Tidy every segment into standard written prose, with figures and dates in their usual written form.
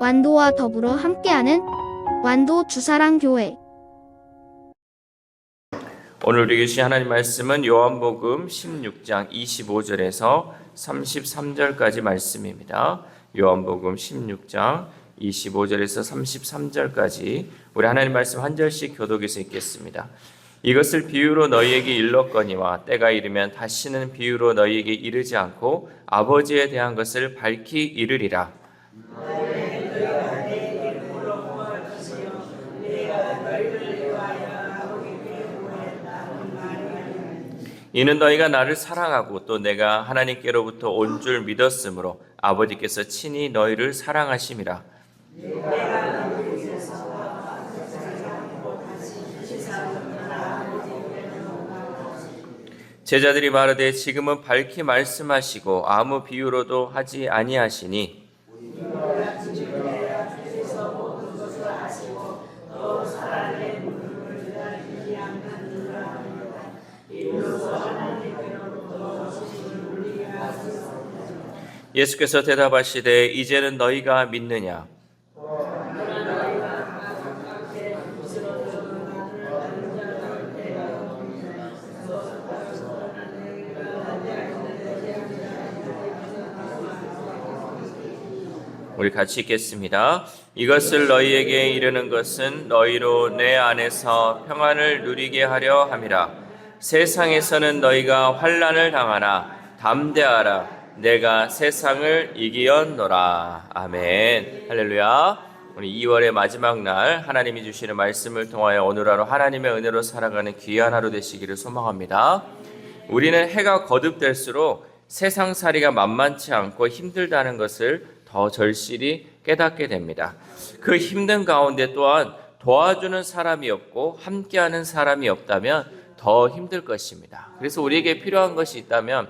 완도와 더불어 함께하는 완도 주사랑교회. 오늘 우리에게 주신 하나님 말씀은 요한복음 16장 25절에서 33절까지 말씀입니다. 요한복음 16장 25절에서 33절까지 우리 하나님 말씀 한 절씩 교독해서 읽겠습니다. 이것을 비유로 너희에게 일렀거니와 때가 이르면 다시는 비유로 너희에게 이르지 않고 아버지에 대한 것을 밝히 이르리라. 이는 너희가 나를 사랑하고 또 내가 하나님께로부터 온 줄 믿었으므로 아버지께서 친히 너희를 사랑하심이라. 제자들이 말하되 지금은 밝히 말씀하시고 아무 비유로도 하지 아니하시니 예수께서 대답하시되 이제는 너희가 믿느냐? 우리 같이 읽겠습니다. 이것을 너희에게 이르는 것은 너희로 내 안에서 평안을 누리게 하려 함이라. 세상에서는 너희가 환난을 당하나 담대하라. 내가 세상을 이기었노라. 아멘. 할렐루야. 우리 2월의 마지막 날 하나님이 주시는 말씀을 통하여 오늘 하루 하나님의 은혜로 살아가는 귀한 하루 되시기를 소망합니다. 우리는 해가 거듭될수록 세상살이가 만만치 않고 힘들다는 것을 더 절실히 깨닫게 됩니다. 그 힘든 가운데 또한 도와주는 사람이 없고 함께하는 사람이 없다면 더 힘들 것입니다. 그래서 우리에게 필요한 것이 있다면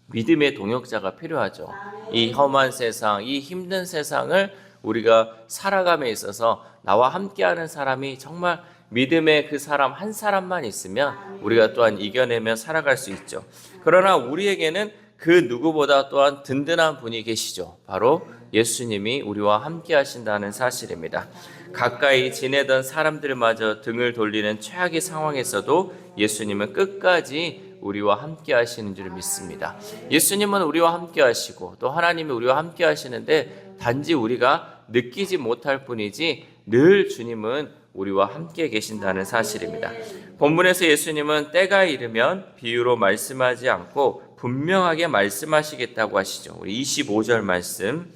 믿음의 동역자가 필요하죠. 이 험한 세상, 이 힘든 세상을 우리가 살아감에 있어서 나와 함께하는 사람이 정말 믿음의 그 사람 한 사람만 있으면 우리가 또한 이겨내며 살아갈 수 있죠. 그러나 우리에게는 그 누구보다 또한 든든한 분이 계시죠. 바로 예수님이 우리와 함께 하신다는 사실입니다. 가까이 지내던 사람들마저 등을 돌리는 최악의 상황에서도 예수님은 끝까지 우리와 함께 하시는 줄 믿습니다. 예수님은 우리와 함께 하시고 또 하나님이 우리와 함께 하시는데 단지 우리가 느끼지 못할 뿐이지 늘 주님은 우리와 함께 계신다는 사실입니다. 본문에서 예수님은 때가 이르면 비유로 말씀하지 않고 분명하게 말씀하시겠다고 하시죠. 우리 25절 말씀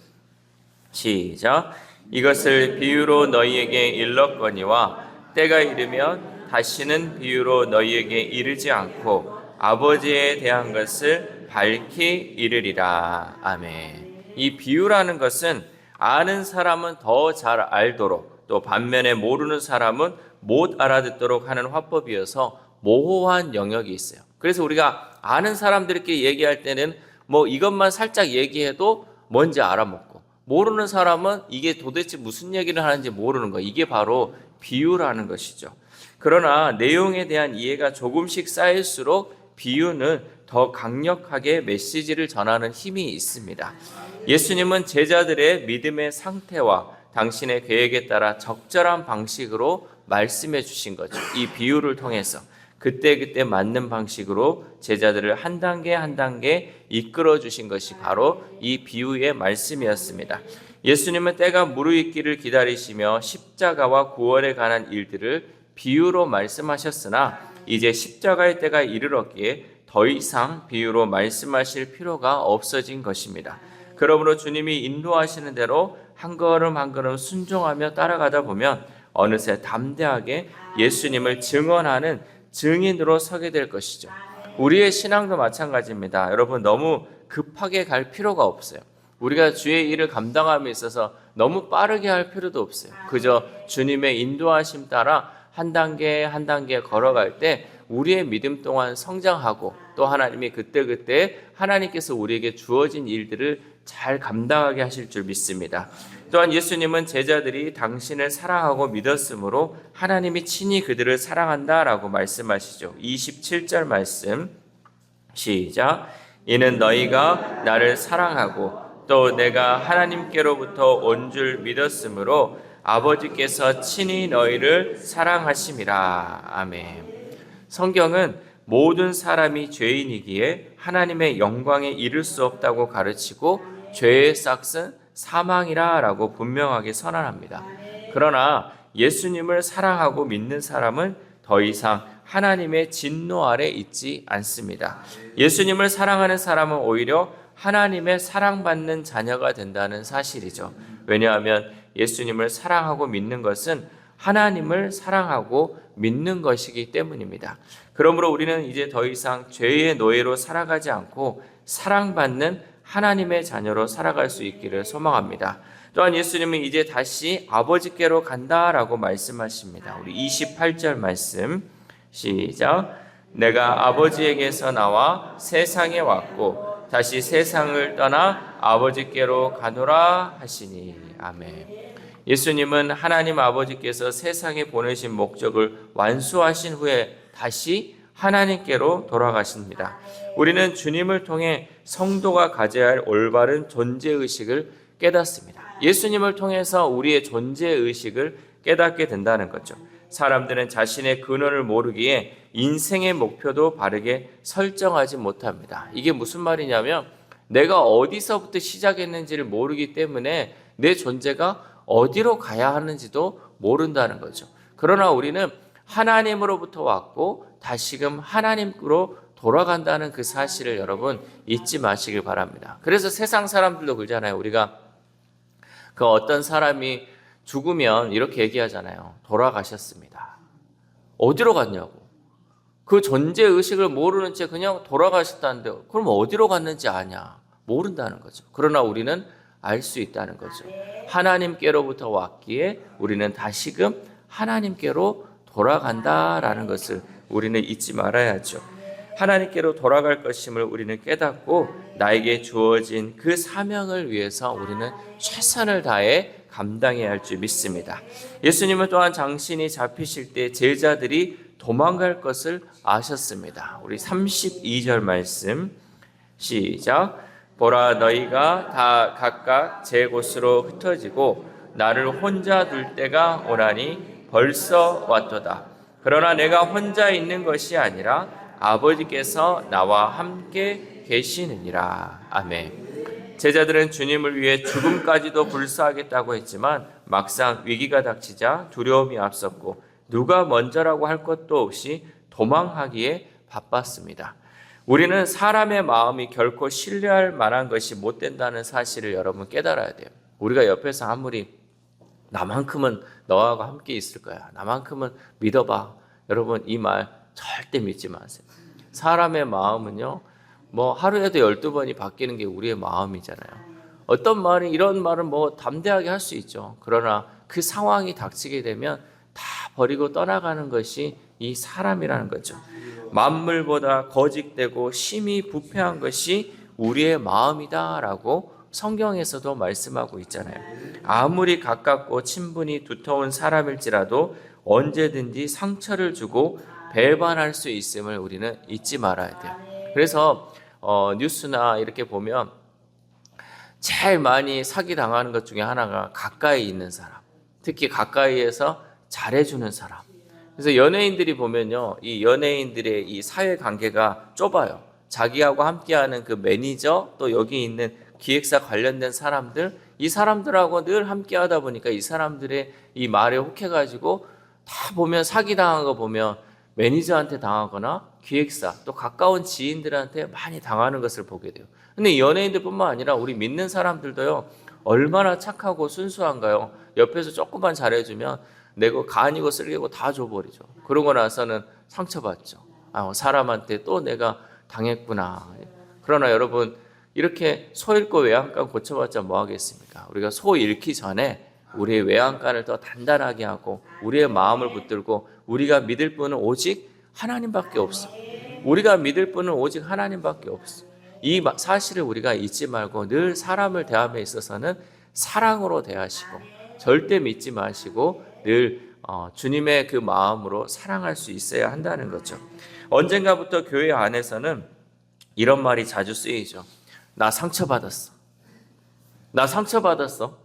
시작. 이것을 비유로 너희에게 일렀거니와 때가 이르면 다시는 비유로 너희에게 이르지 않고 아버지에 대한 것을 밝히 이르리라. 아멘. 이 비유라는 것은 아는 사람은 더 잘 알도록 또 반면에 모르는 사람은 못 알아듣도록 하는 화법이어서 모호한 영역이 있어요. 그래서 우리가 아는 사람들끼리 얘기할 때는 뭐 이것만 살짝 얘기해도 뭔지 알아먹고 모르는 사람은 이게 도대체 무슨 얘기를 하는지 모르는 거. 이게 바로 비유라는 것이죠. 그러나 내용에 대한 이해가 조금씩 쌓일수록 비유는 더 강력하게 메시지를 전하는 힘이 있습니다. 예수님은 제자들의 믿음의 상태와 당신의 계획에 따라 적절한 방식으로 말씀해 주신 거죠. 이 비유를 통해서 그때그때 맞는 방식으로 제자들을 한 단계 한 단계 이끌어 주신 것이 바로 이 비유의 말씀이었습니다. 예수님은 때가 무르익기를 기다리시며 십자가와 구원에 관한 일들을 비유로 말씀하셨으나 이제 십자가의 때가 이르렀기에 더 이상 비유로 말씀하실 필요가 없어진 것입니다. 그러므로 주님이 인도하시는 대로 한 걸음 한 걸음 순종하며 따라가다 보면 어느새 담대하게 예수님을 증언하는 증인으로 서게 될 것이죠. 우리의 신앙도 마찬가지입니다. 여러분 너무 급하게 갈 필요가 없어요. 우리가 주의 일을 감당함에 있어서 너무 빠르게 할 필요도 없어요. 그저 주님의 인도하심 따라 한 단계 한 단계 걸어갈 때 우리의 믿음 또한 성장하고 또 하나님이 그때그때 하나님께서 우리에게 주어진 일들을 잘 감당하게 하실 줄 믿습니다. 또한 예수님은 제자들이 당신을 사랑하고 믿었으므로 하나님이 친히 그들을 사랑한다라고 말씀하시죠. 27절 말씀 시작. 이는 너희가 나를 사랑하고 또 내가 하나님께로부터 온 줄 믿었으므로 아버지께서 친히 너희를 사랑하심이라. 아멘. 성경은 모든 사람이 죄인이기에 하나님의 영광에 이를 수 없다고 가르치고 죄의 싹은 사망이라 라고 분명하게 선언합니다. 그러나 예수님을 사랑하고 믿는 사람은 더 이상 하나님의 진노 아래 있지 않습니다. 예수님을 사랑하는 사람은 오히려 하나님의 사랑받는 자녀가 된다는 사실이죠. 왜냐하면 예수님을 사랑하고 믿는 것은 하나님을 사랑하고 믿는 것이기 때문입니다. 그러므로 우리는 이제 더 이상 죄의 노예로 살아가지 않고 사랑받는 하나님의 자녀로 살아갈 수 있기를 소망합니다. 또한 예수님은 이제 다시 아버지께로 간다라고 말씀하십니다. 우리 28절 말씀 시작. 내가 아버지에게서 나와 세상에 왔고 다시 세상을 떠나 아버지께로 가노라 하시니. 아멘. 예수님은 하나님 아버지께서 세상에 보내신 목적을 완수하신 후에 다시 하나님께로 돌아가십니다. 우리는 주님을 통해 성도가 가져야 할 올바른 존재의식을 깨닫습니다. 예수님을 통해서 우리의 존재의식을 깨닫게 된다는 거죠. 사람들은 자신의 근원을 모르기에 인생의 목표도 바르게 설정하지 못합니다. 이게 무슨 말이냐면 내가 어디서부터 시작했는지를 모르기 때문에 내 존재가 어디로 가야 하는지도 모른다는 거죠. 그러나 우리는 하나님으로부터 왔고 다시금 하나님으로 돌아간다는 그 사실을 여러분 잊지 마시길 바랍니다. 그래서 세상 사람들도 그러잖아요. 우리가 그 어떤 사람이 죽으면 이렇게 얘기하잖아요. 돌아가셨습니다. 어디로 갔냐고. 그 존재의식을 모르는 채 그냥 돌아가셨다는데 그럼 어디로 갔는지 아냐? 모른다는 거죠. 그러나 우리는 알 수 있다는 거죠. 하나님께로부터 왔기에 우리는 다시금 하나님께로 돌아간다라는 것을 우리는 잊지 말아야죠. 하나님께로 돌아갈 것임을 우리는 깨닫고 나에게 주어진 그 사명을 위해서 우리는 최선을 다해 감당해야 할 줄 믿습니다. 예수님은 또한 장신이 잡히실 때 제자들이 도망갈 것을 아셨습니다. 우리 32절 말씀 시작. 보라 너희가 다 각각 제 곳으로 흩어지고 나를 혼자 둘 때가 오나니 벌써 왔도다. 그러나 내가 혼자 있는 것이 아니라 아버지께서 나와 함께 계시느니라. 아멘. 제자들은 주님을 위해 죽음까지도 불사하겠다고 했지만 막상 위기가 닥치자 두려움이 앞섰고 누가 먼저라고 할 것도 없이 도망하기에 바빴습니다. 우리는 사람의 마음이 결코 신뢰할 만한 것이 못 된다는 사실을 여러분 깨달아야 돼요. 우리가 옆에서 아무리 나만큼은 너하고 함께 있을 거야. 나만큼은 믿어봐. 여러분 이 말 절대 믿지 마세요. 사람의 마음은요. 뭐 하루에도 12번이 바뀌는 게 우리의 마음이잖아요. 어떤 말이 이런 말은 뭐 담대하게 할 수 있죠. 그러나 그 상황이 닥치게 되면 다 버리고 떠나가는 것이 이 사람이라는 거죠. 만물보다 거짓되고 심히 부패한 것이 우리의 마음이다라고 성경에서도 말씀하고 있잖아요. 아무리 가깝고 친분이 두터운 사람일지라도 언제든지 상처를 주고 배반할 수 있음을 우리는 잊지 말아야 돼요. 그래서 뉴스나 이렇게 보면 제일 많이 사기당하는 것 중에 하나가 가까이 있는 사람, 특히 가까이에서 잘해주는 사람. 그래서 연예인들이 보면요, 이 연예인들의 이 사회관계가 좁아요. 자기하고 함께하는 그 매니저, 또 여기 있는 기획사 관련된 사람들, 이 사람들하고 늘 함께하다 보니까 이 사람들의 이 말에 혹해가지고 다 보면 사기당한 거 보면 매니저한테 당하거나 기획사, 또 가까운 지인들한테 많이 당하는 것을 보게 돼요. 근데 연예인들뿐만 아니라 우리 믿는 사람들도요, 얼마나 착하고 순수한가요? 옆에서 조금만 잘해주면 내고 간이고 쓸개고 다 줘버리죠. 그러고 나서는 상처받죠. 사람한테 또 내가 당했구나. 그러나 여러분 이렇게 소 잃고 외양간 고쳐봤자 뭐 하겠습니까? 우리가 소 잃기 전에 우리의 외양간을 더 단단하게 하고 우리의 마음을 붙들고 우리가 믿을 분은 오직 하나님밖에 없어. 우리가 믿을 분은 오직 하나님밖에 없어. 이 사실을 우리가 잊지 말고 늘 사람을 대함에 있어서는 사랑으로 대하시고 절대 믿지 마시고 늘 주님의 그 마음으로 사랑할 수 있어야 한다는 거죠. 언젠가부터 교회 안에서는 이런 말이 자주 쓰이죠. 나 상처받았어. 나 상처받았어.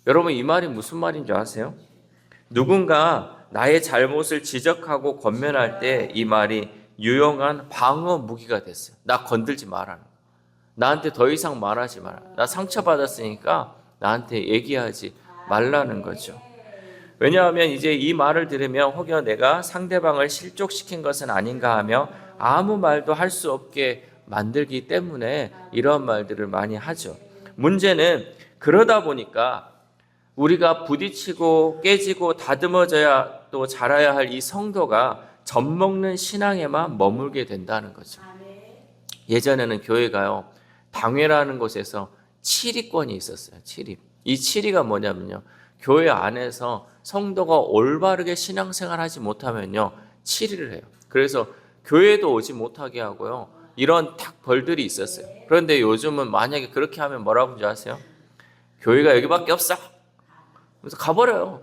여러분 이 말이 무슨 말인 줄 아세요? 누군가 나의 잘못을 지적하고 권면할 때 이 말이 유용한 방어 무기가 됐어요. 나 건들지 마라. 나한테 더 이상 말하지 마라. 나 상처받았으니까 나한테 얘기하지 말라는 거죠. 왜냐하면 이제 이 말을 들으면 혹여 내가 상대방을 실족시킨 것은 아닌가 하며 아무 말도 할 수 없게 만들기 때문에 이런 말들을 많이 하죠. 문제는 그러다 보니까 우리가 부딪히고 깨지고 다듬어져야 또 자라야 할 이 성도가 젖먹는 신앙에만 머물게 된다는 거죠. 예전에는 교회가요, 당회라는 곳에서 치리권이 있었어요. 치리. 이 치리가 뭐냐면요, 교회 안에서 성도가 올바르게 신앙생활 하지 못하면요, 치리를 해요. 그래서 교회도 오지 못하게 하고요, 이런 탁 벌들이 있었어요. 그런데 요즘은 만약에 그렇게 하면 뭐라고 하는지 아세요? 교회가 여기밖에 없어. 그래서 가버려요.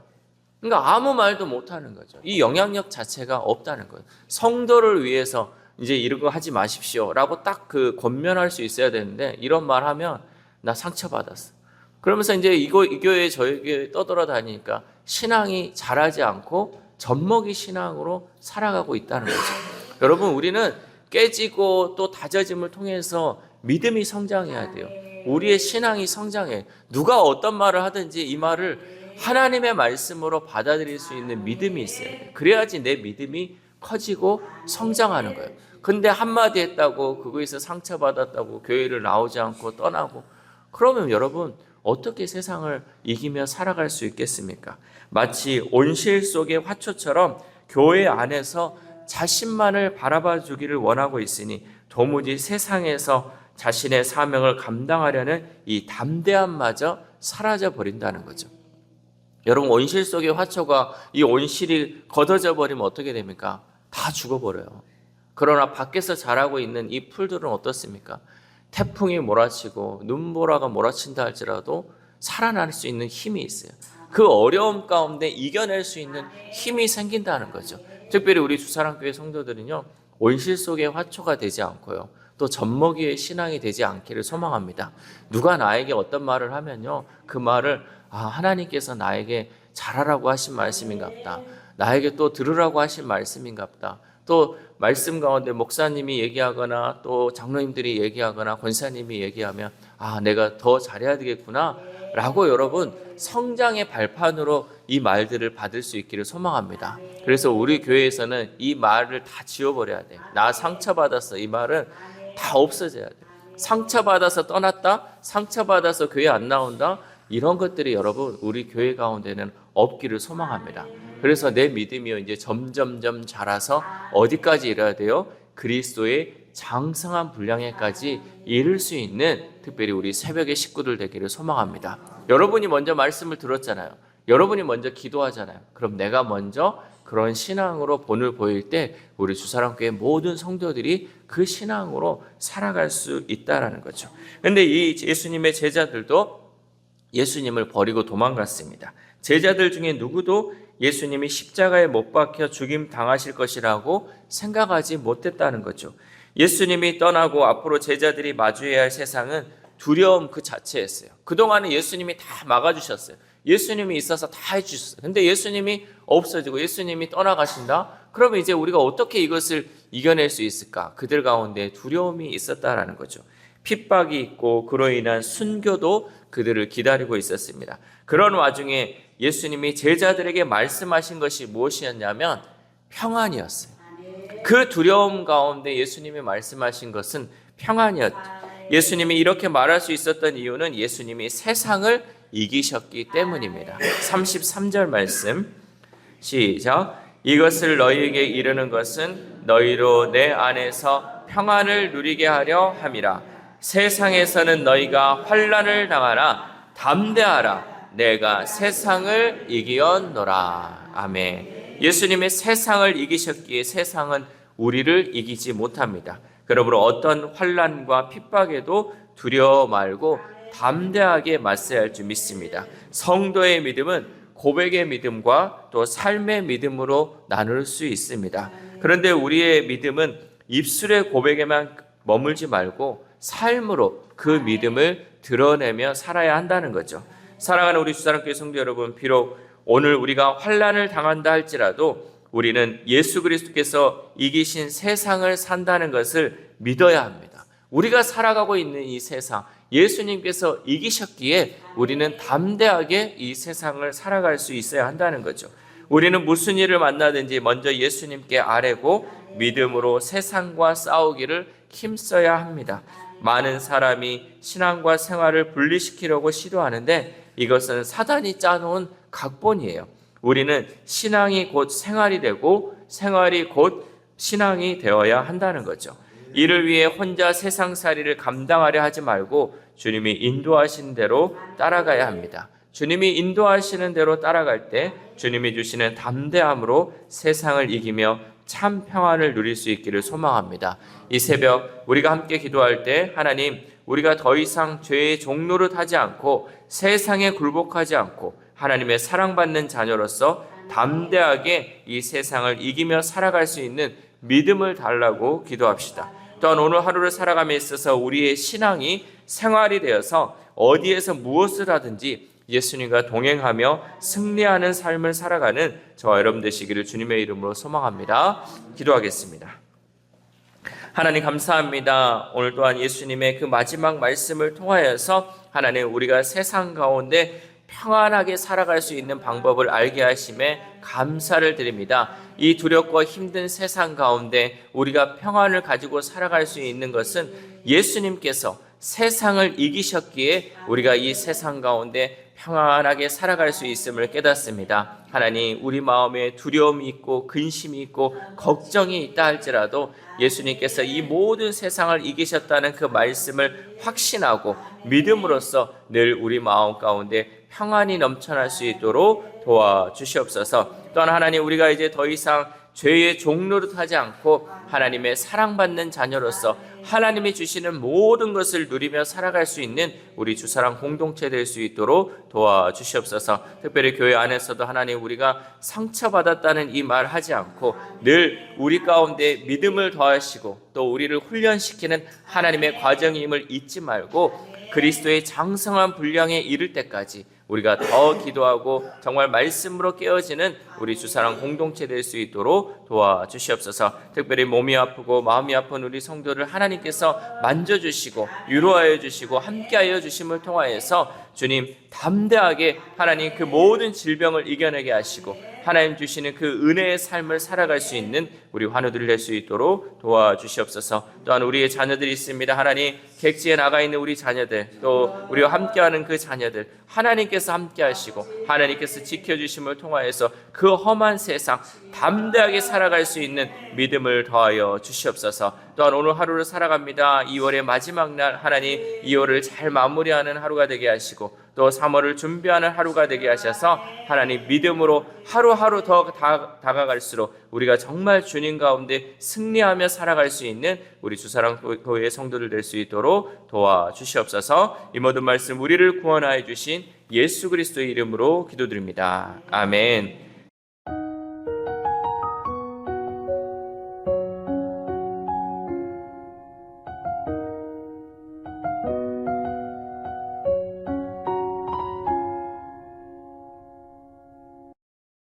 그러니까 아무 말도 못하는 거죠. 이 영향력 자체가 없다는 거예요. 성도를 위해서 이제 이런 거 하지 마십시오 라고 딱 그 권면할 수 있어야 되는데, 이런 말 하면 나 상처받았어. 그러면서 이제 이 교회 저 교회 떠돌아다니니까 신앙이 자라지 않고 젖먹이 신앙으로 살아가고 있다는 거죠. 여러분, 우리는 깨지고 또 다져짐을 통해서 믿음이 성장해야 돼요. 우리의 신앙이 성장해. 누가 어떤 말을 하든지 이 말을 하나님의 말씀으로 받아들일 수 있는 믿음이 있어요. 그래야지 내 믿음이 커지고 성장하는 거예요. 근데 한마디 했다고 그거에서 상처받았다고 교회를 나오지 않고 떠나고, 그러면 여러분 어떻게 세상을 이기며 살아갈 수 있겠습니까? 마치 온실 속의 화초처럼 교회 안에서 자신만을 바라봐 주기를 원하고 있으니 도무지 세상에서 자신의 사명을 감당하려는 이 담대함마저 사라져 버린다는 거죠. 여러분, 온실 속의 화초가 이 온실이 걷어져 버리면 어떻게 됩니까? 다 죽어버려요. 그러나 밖에서 자라고 있는 이 풀들은 어떻습니까? 태풍이 몰아치고 눈보라가 몰아친다 할지라도 살아날 수 있는 힘이 있어요. 그 어려움 가운데 이겨낼 수 있는 힘이 생긴다는 거죠. 특별히 우리 주사랑교회 성도들은요, 온실 속의 화초가 되지 않고요, 또 젖먹이의 신앙이 되지 않기를 소망합니다. 누가 나에게 어떤 말을 하면요, 그 말을 하나님께서 나에게 잘하라고 하신 말씀인가 보다, 나에게 또 들으라고 하신 말씀인가 보다, 또 말씀 가운데 목사님이 얘기하거나 또 장로님들이 얘기하거나 권사님이 얘기하면 내가 더 잘해야 되겠구나 라고 여러분 성장의 발판으로 이 말들을 받을 수 있기를 소망합니다. 그래서 우리 교회에서는 이 말을 다 지워버려야 돼요. 나 상처받았어, 이 말은 다 없어져야 돼요. 상처받아서 떠났다, 상처받아서 교회 안 나온다, 이런 것들이 여러분 우리 교회 가운데는 없기를 소망합니다. 그래서 내 믿음이 이제 점점점 자라서 어디까지 이뤄야 돼요? 그리스도의 장성한 분량에까지 이를 수 있는, 특별히 우리 새벽의 식구들 되기를 소망합니다. 여러분이 먼저 말씀을 들었잖아요. 여러분이 먼저 기도하잖아요. 그럼 내가 먼저 그런 신앙으로 본을 보일 때 우리 주사랑교회 모든 성도들이 그 신앙으로 살아갈 수 있다라는 거죠. 그런데 이 예수님의 제자들도 예수님을 버리고 도망갔습니다. 제자들 중에 누구도 예수님이 십자가에 못 박혀 죽임 당하실 것이라고 생각하지 못했다는 거죠. 예수님이 떠나고 앞으로 제자들이 마주해야 할 세상은 두려움 그 자체였어요. 그동안은 예수님이 다 막아주셨어요. 예수님이 있어서 다 해주셨어요. 근데 예수님이 없어지고 예수님이 떠나가신다? 그러면 이제 우리가 어떻게 이것을 이겨낼 수 있을까? 그들 가운데 두려움이 있었다라는 거죠. 핍박이 있고 그로 인한 순교도 그들을 기다리고 있었습니다. 그런 와중에 예수님이 제자들에게 말씀하신 것이 무엇이었냐면 평안이었어요. 그 두려움 가운데 예수님이 말씀하신 것은 평안이었죠. 예수님이 이렇게 말할 수 있었던 이유는 예수님이 세상을 이기셨기 때문입니다. 33절 말씀 시작. 이것을 너희에게 이르는 것은 너희로 내 안에서 평안을 누리게 하려 함이라. 세상에서는 너희가 환난을 당하나 담대하라. 내가 세상을 이기었노라. 아멘. 예수님의 세상을 이기셨기에 세상은 우리를 이기지 못합니다. 그러므로 어떤 환난과 핍박에도 두려워 말고 담대하게 맞서야 할 줄 믿습니다. 성도의 믿음은 고백의 믿음과 또 삶의 믿음으로 나눌 수 있습니다. 그런데 우리의 믿음은 입술의 고백에만 머물지 말고 삶으로 그 믿음을 드러내며 살아야 한다는 거죠. 사랑하는 우리 주사랑교회 성도 여러분, 비록 오늘 우리가 환난을 당한다 할지라도 우리는 예수 그리스도께서 이기신 세상을 산다는 것을 믿어야 합니다. 우리가 살아가고 있는 이 세상, 예수님께서 이기셨기에 우리는 담대하게 이 세상을 살아갈 수 있어야 한다는 거죠. 우리는 무슨 일을 만나든지 먼저 예수님께 아뢰고 믿음으로 세상과 싸우기를 힘써야 합니다. 많은 사람이 신앙과 생활을 분리시키려고 시도하는데 이것은 사단이 짜놓은 각본이에요. 우리는 신앙이 곧 생활이 되고 생활이 곧 신앙이 되어야 한다는 거죠. 이를 위해 혼자 세상살이를 감당하려 하지 말고 주님이 인도하신 대로 따라가야 합니다. 주님이 인도하시는 대로 따라갈 때 주님이 주시는 담대함으로 세상을 이기며 참 평안을 누릴 수 있기를 소망합니다. 이 새벽 우리가 함께 기도할 때 하나님, 우리가 더 이상 죄의 종노릇 하지 않고 세상에 굴복하지 않고 하나님의 사랑받는 자녀로서 담대하게 이 세상을 이기며 살아갈 수 있는 믿음을 달라고 기도합시다. 또한 오늘 하루를 살아감에 있어서 우리의 신앙이 생활이 되어서 어디에서 무엇을 하든지 예수님과 동행하며 승리하는 삶을 살아가는 저와 여러분 되시기를 주님의 이름으로 소망합니다. 기도하겠습니다. 하나님 감사합니다. 오늘 또한 예수님의 그 마지막 말씀을 통하여서 하나님, 우리가 세상 가운데 평안하게 살아갈 수 있는 방법을 알게 하심에 감사를 드립니다. 이 두렵고 힘든 세상 가운데 우리가 평안을 가지고 살아갈 수 있는 것은 예수님께서 세상을 이기셨기에 우리가 이 세상 가운데 평안하게 살아갈 수 있음을 깨닫습니다. 하나님, 우리 마음에 두려움이 있고 근심이 있고 걱정이 있다 할지라도 예수님께서 이 모든 세상을 이기셨다는 그 말씀을 확신하고 믿음으로써 늘 우리 마음 가운데 평안이 넘쳐날 수 있도록 도와주시옵소서. 또한 하나님, 우리가 이제 더 이상 죄의 종노릇 하지 않고 하나님의 사랑받는 자녀로서 하나님이 주시는 모든 것을 누리며 살아갈 수 있는 우리 주사랑 공동체 될 수 있도록 도와주시옵소서. 특별히 교회 안에서도 하나님, 우리가 상처받았다는 이 말 하지 않고 늘 우리 가운데 믿음을 더하시고 또 우리를 훈련시키는 하나님의 과정임을 잊지 말고 그리스도의 장성한 분량에 이를 때까지 우리가 더 기도하고 정말 말씀으로 깨어지는 우리 주사랑 공동체 될 수 있도록 도와주시옵소서. 특별히 몸이 아프고 마음이 아픈 우리 성도를 하나님께서 만져주시고 위로하여 주시고 함께하여 주심을 통하여서 주님, 담대하게 하나님 그 모든 질병을 이겨내게 하시고 하나님 주시는 그 은혜의 삶을 살아갈 수 있는 우리 환우들이 될 수 있도록 도와주시옵소서. 또한 우리의 자녀들이 있습니다. 하나님, 객지에 나가 있는 우리 자녀들, 또 우리와 함께하는 그 자녀들 하나님께서 함께하시고 하나님께서 지켜주심을 통하여서 그 험한 세상 담대하게 살아갈 수 있는 믿음을 더하여 주시옵소서. 또한 오늘 하루를 살아갑니다. 2월의 마지막 날 하나님, 2월을 잘 마무리하는 하루가 되게 하시고 또 3월을 준비하는 하루가 되게 하셔서 하나님, 믿음으로 하루하루 더 다가갈수록 우리가 정말 주님 가운데 승리하며 살아갈 수 있는 우리 주사랑 교회 성도들 될 수 있도록 도와주시옵소서. 이 모든 말씀 우리를 구원하여 주신 예수 그리스도의 이름으로 기도드립니다. 아멘.